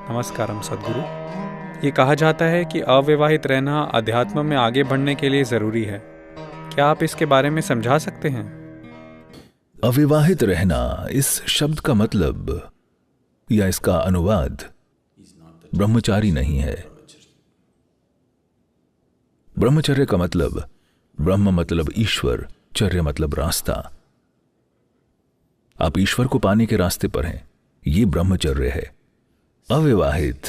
नमस्कारम सद्गुरु। ये कहा जाता है कि अविवाहित रहना अध्यात्म में आगे बढ़ने के लिए ज़रूरी है। क्या आप इसके बारे में समझा सकते हैं? अविवाहित रहना, इस शब्द का मतलब या इसका अनुवाद ब्रह्मचारी नहीं है। ब्रह्मचर्य का मतलब, ब्रह्म मतलब ईश्वर, चर्य मतलब रास्ता। आप ईश्वर को पाने के रास्ते पर हैं, ये ब्रह्मचर्य है। अविवाहित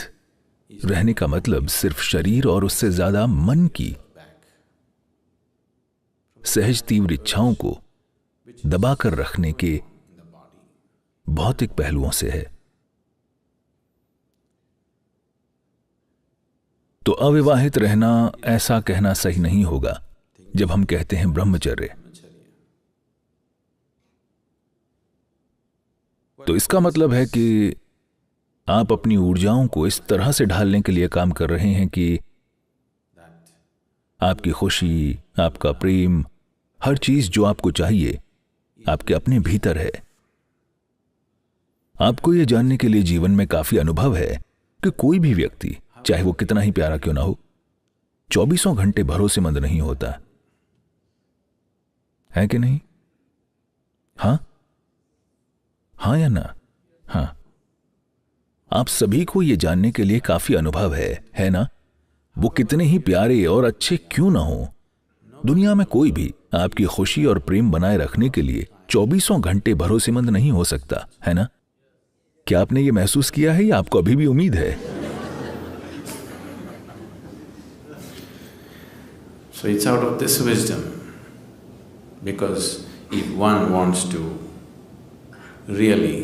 रहने का मतलब सिर्फ शरीर और उससे ज्यादा मन की सहज तीव्र इच्छाओं को दबाकर रखने के भौतिक पहलुओं से है। तो अविवाहित रहना ऐसा कहना सही नहीं होगा जब हम कहते हैं ब्रह्मचर्य। तो इसका मतलब है कि आप अपनी ऊर्जाओं को इस तरह से ढालने के लिए काम कर रहे हैं कि आपकी खुशी, आपका प्रेम, हर चीज जो आपको चाहिए आपके अपने भीतर है। आपको यह जानने के लिए जीवन में काफी अनुभव है कि कोई भी व्यक्ति, चाहे वो कितना ही प्यारा क्यों ना हो, 24 घंटे भरोसेमंद नहीं होता है कि नहीं? हां हां या ना? हां। आप सभी को यह जानने के लिए काफी अनुभव है ना? वो कितने ही प्यारे और अच्छे क्यों ना हो, दुनिया में कोई भी आपकी खुशी और प्रेम बनाए रखने के लिए 24 घंटे भरोसेमंद नहीं हो सकता, है ना? क्या आपने ये महसूस किया है या आपको अभी भी उम्मीद है? So it's out of this wisdom, because if one wants to really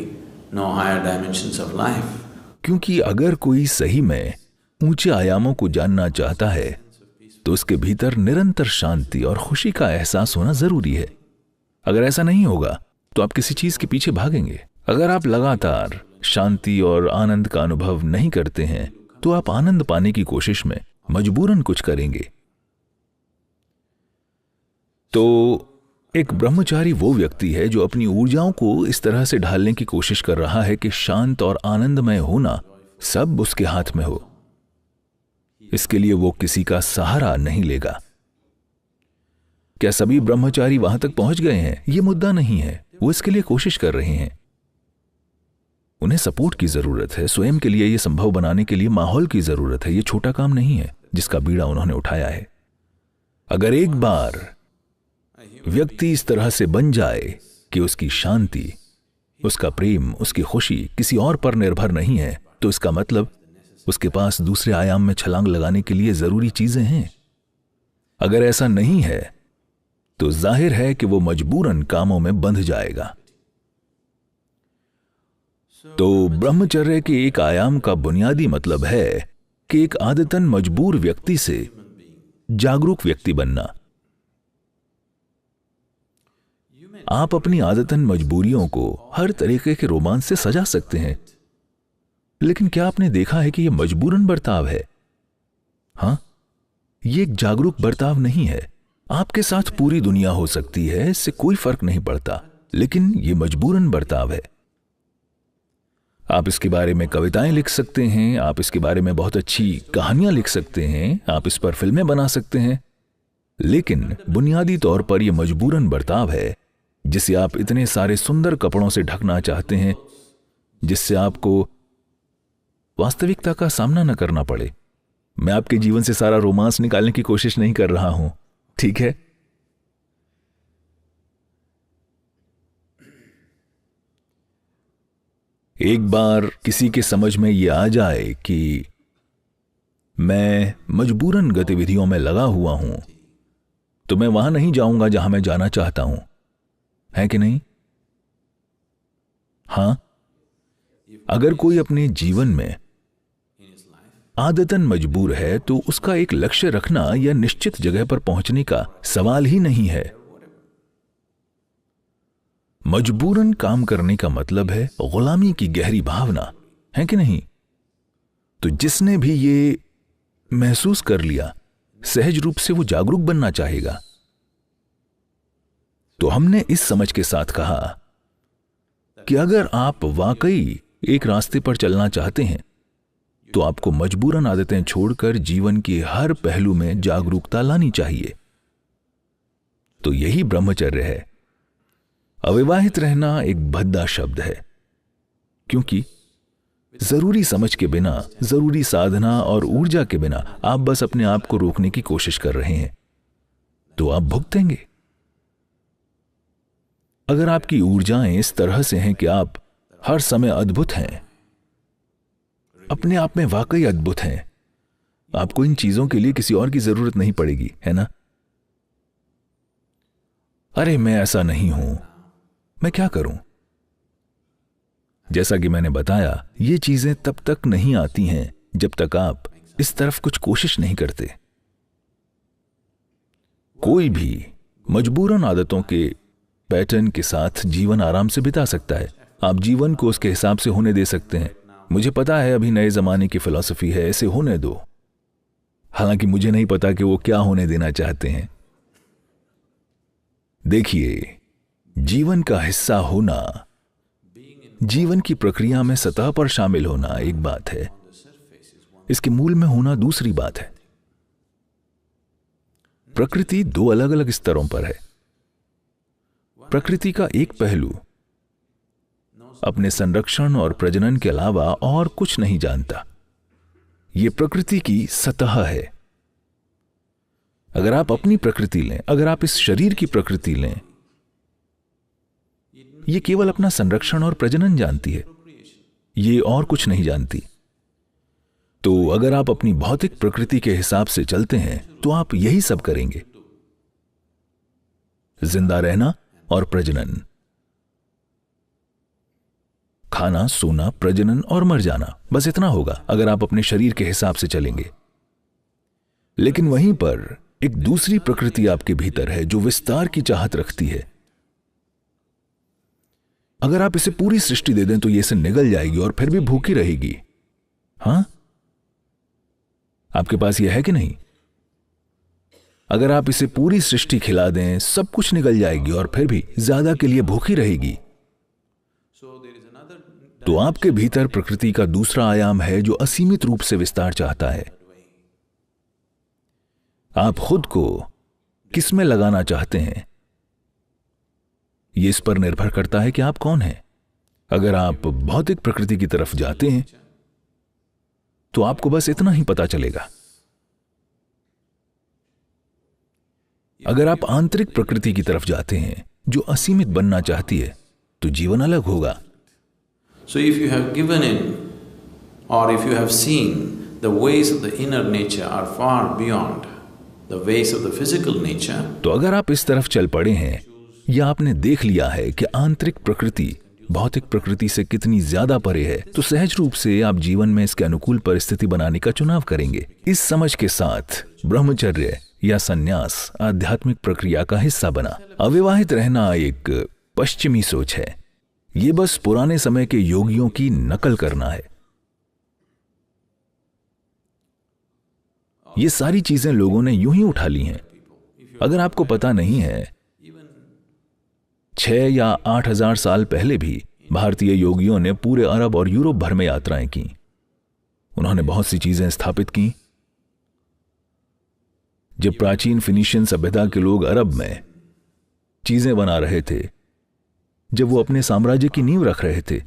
know higher dimensions of life, क्योंकि अगर कोई सही में ऊंचे आयामों को जानना चाहता है तो उसके भीतर निरंतर शांति और खुशी का एहसास होना जरूरी है। अगर ऐसा नहीं होगा तो आप किसी चीज के पीछे भागेंगे। अगर आप लगातार शांति और आनंद का अनुभव नहीं करते हैं तो आप आनंद पाने की कोशिश में मजबूरन कुछ करेंगे। तो एक ब्रह्मचारी वो व्यक्ति है जो अपनी ऊर्जाओं को इस तरह से ढालने की कोशिश कर रहा है कि शांत और आनंदमय होना सब उसके हाथ में हो। इसके लिए वो किसी का सहारा नहीं लेगा। क्या सभी ब्रह्मचारी वहां तक पहुंच गए हैं? ये मुद्दा नहीं है। वो इसके लिए कोशिश कर रहे हैं। उन्हें सपोर्ट की जरूरत है। स्वयं के लिए यह संभव बनाने के लिए माहौल की जरूरत है। यह छोटा काम नहीं है जिसका बीड़ा उन्होंने उठाया है। अगर एक बार व्यक्ति इस तरह से बन जाए कि उसकी शांति, उसका प्रेम, उसकी खुशी किसी और पर निर्भर नहीं है, तो इसका मतलब उसके पास दूसरे आयाम में छलांग लगाने के लिए जरूरी चीजें हैं। अगर ऐसा नहीं है तो जाहिर है कि वो मजबूरन कामों में बंध जाएगा। तो ब्रह्मचर्य के एक आयाम का बुनियादी मतलब है कि एक आदतन मजबूर व्यक्ति से जागरूक व्यक्ति बनना। आप अपनी आदतन मजबूरियों को हर तरीके के रोमांच से सजा सकते हैं, लेकिन क्या आपने देखा है कि यह मजबूरन बर्ताव है? हां, यह एक जागरूक बर्ताव नहीं है। आपके साथ पूरी दुनिया हो सकती है, इससे कोई फर्क नहीं पड़ता, लेकिन यह मजबूरन बर्ताव है। आप इसके बारे में कविताएं लिख सकते हैं, आप इसके बारे में बहुत अच्छी कहानियां लिख सकते हैं, आप इस पर फिल्में बना सकते हैं, लेकिन बुनियादी तौर पर यह मजबूरन बर्ताव है जिसे आप इतने सारे सुंदर कपड़ों से ढकना चाहते हैं जिससे आपको वास्तविकता का सामना न करना पड़े। मैं आपके जीवन से सारा रोमांस निकालने की कोशिश नहीं कर रहा हूं, ठीक है? एक बार किसी के समझ में यह आ जाए कि मैं मजबूरन गतिविधियों में लगा हुआ हूं, तो मैं वहां नहीं जाऊंगा जहां मैं जाना चाहता हूं, है कि नहीं? हां, अगर कोई अपने जीवन में आदतन मजबूर है तो उसका एक लक्ष्य रखना या निश्चित जगह पर पहुंचने का सवाल ही नहीं है। मजबूरन काम करने का मतलब है गुलामी की गहरी भावना, है कि नहीं? तो जिसने भी ये महसूस कर लिया, सहज रूप से वो जागरूक बनना चाहेगा। तो हमने इस समझ के साथ कहा कि अगर आप वाकई एक रास्ते पर चलना चाहते हैं तो आपको मजबूरन आदतें छोड़कर जीवन के हर पहलू में जागरूकता लानी चाहिए। तो यही ब्रह्मचर्य है। अविवाहित रहना एक भद्दा शब्द है, क्योंकि जरूरी समझ के बिना, जरूरी साधना और ऊर्जा के बिना आप बस अपने आप को रोकने की कोशिश कर रहे हैं, तो आप भुगतेंगे। अगर आपकी ऊर्जाएं इस तरह से हैं कि आप हर समय अद्भुत हैं, अपने आप में वाकई अद्भुत हैं, आपको इन चीजों के लिए किसी और की जरूरत नहीं पड़ेगी, है ना? अरे मैं ऐसा नहीं हूं, मैं क्या करूं? जैसा कि मैंने बताया, ये चीजें तब तक नहीं आती हैं जब तक आप इस तरफ कुछ कोशिश नहीं करते। कोई भी मजबूरन आदतों के पैटर्न के साथ जीवन आराम से बिता सकता है। आप जीवन को उसके हिसाब से होने दे सकते हैं। मुझे पता है अभी नए जमाने की फिलॉसफी है, ऐसे होने दो। हालांकि मुझे नहीं पता कि वो क्या होने देना चाहते हैं। देखिए, जीवन का हिस्सा होना, जीवन की प्रक्रिया में सतह पर शामिल होना एक बात है, इसके मूल में होना दूसरी बात है। प्रकृति दो अलग अलग स्तरों पर है। प्रकृति का एक पहलू अपने संरक्षण और प्रजनन के अलावा और कुछ नहीं जानता। यह प्रकृति की सतह है। अगर आप अपनी प्रकृति लें, अगर आप इस शरीर की प्रकृति लें, यह केवल अपना संरक्षण और प्रजनन जानती है, यह और कुछ नहीं जानती। तो अगर आप अपनी भौतिक प्रकृति के हिसाब से चलते हैं तो आप यही सब करेंगे, जिंदा रहना और प्रजनन, खाना, सोना, प्रजनन और मर जाना, बस इतना होगा अगर आप अपने शरीर के हिसाब से चलेंगे। लेकिन वहीं पर एक दूसरी प्रकृति आपके भीतर है जो विस्तार की चाहत रखती है। अगर आप इसे पूरी सृष्टि दे दें तो ये इसे निगल जाएगी और फिर भी भूखी रहेगी। हां, आपके पास यह है कि नहीं? अगर आप इसे पूरी सृष्टि खिला दें, सब कुछ निगल जाएगी और फिर भी ज्यादा के लिए भूखी रहेगी। तो आपके भीतर प्रकृति का दूसरा आयाम है जो असीमित रूप से विस्तार चाहता है। आप खुद को किस में लगाना चाहते हैं, यह इस पर निर्भर करता है कि आप कौन हैं। अगर आप भौतिक प्रकृति की तरफ जाते हैं तो आपको बस इतना ही पता चलेगा। अगर आप आंतरिक प्रकृति की तरफ जाते हैं जो असीमित बनना चाहती है, तो जीवन अलग होगा। So if you have given in or if you have seen the ways of the inner nature are far beyond the ways of the physical nature, तो अगर आप इस तरफ चल पड़े हैं या आपने देख लिया है कि आंतरिक प्रकृति भौतिक प्रकृति से कितनी ज्यादा परे है, तो सहज रूप से आप जीवन में इसके अनुकूल परिस्थिति बनाने का चुनाव करेंगे। इस समझ के साथ ब्रह्मचर्य या संन्यास आध्यात्मिक प्रक्रिया का हिस्सा बना। अविवाहित रहना एक पश्चिमी सोच है। यह बस पुराने समय के योगियों की नकल करना है। ये सारी चीजें लोगों ने यूं ही उठा ली हैं। अगर आपको पता नहीं है, 6 या 8,000 साल पहले भी भारतीय योगियों ने पूरे अरब और यूरोप भर में यात्राएं की। उन्होंने बहुत सी चीजें स्थापित की। जब प्राचीन फिनिशियन सभ्यता के लोग अरब में चीजें बना रहे थे, जब वो अपने साम्राज्य की नींव रख रहे थे,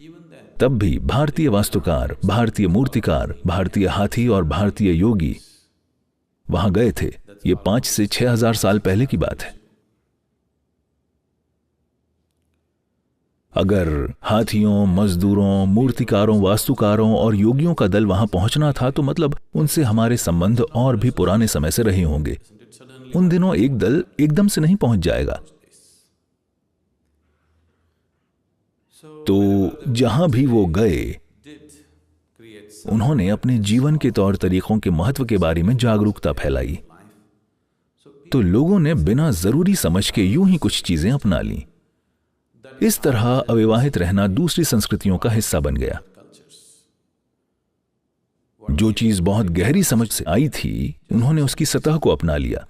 तब भी भारतीय वास्तुकार, भारतीय मूर्तिकार, भारतीय हाथी और भारतीय योगी वहां गए थे। ये 5 से 6,000 साल पहले की बात है। अगर हाथियों, मजदूरों, मूर्तिकारों, वास्तुकारों और योगियों का दल वहां पहुंचना था, तो मतलब उनसे हमारे संबंध और भी पुराने समय से रहे होंगे। उन दिनों एक दल एकदम से नहीं पहुंच जाएगा। तो जहां भी वो गए, उन्होंने अपने जीवन के तौर तरीकों के महत्व के बारे में जागरूकता फैलाई। तो लोगों ने बिना जरूरी समझ के यूं ही कुछ चीजें अपना ली। इस तरह अविवाहित रहना दूसरी संस्कृतियों का हिस्सा बन गया। जो चीज बहुत गहरी समझ से आई थी, उन्होंने उसकी सतह को अपना लिया।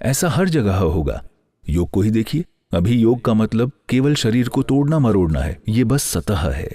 ऐसा हर जगह होगा। योग को ही देखिए। अभी योग का मतलब केवल शरीर को तोड़ना मरोड़ना है। यह बस सतह है।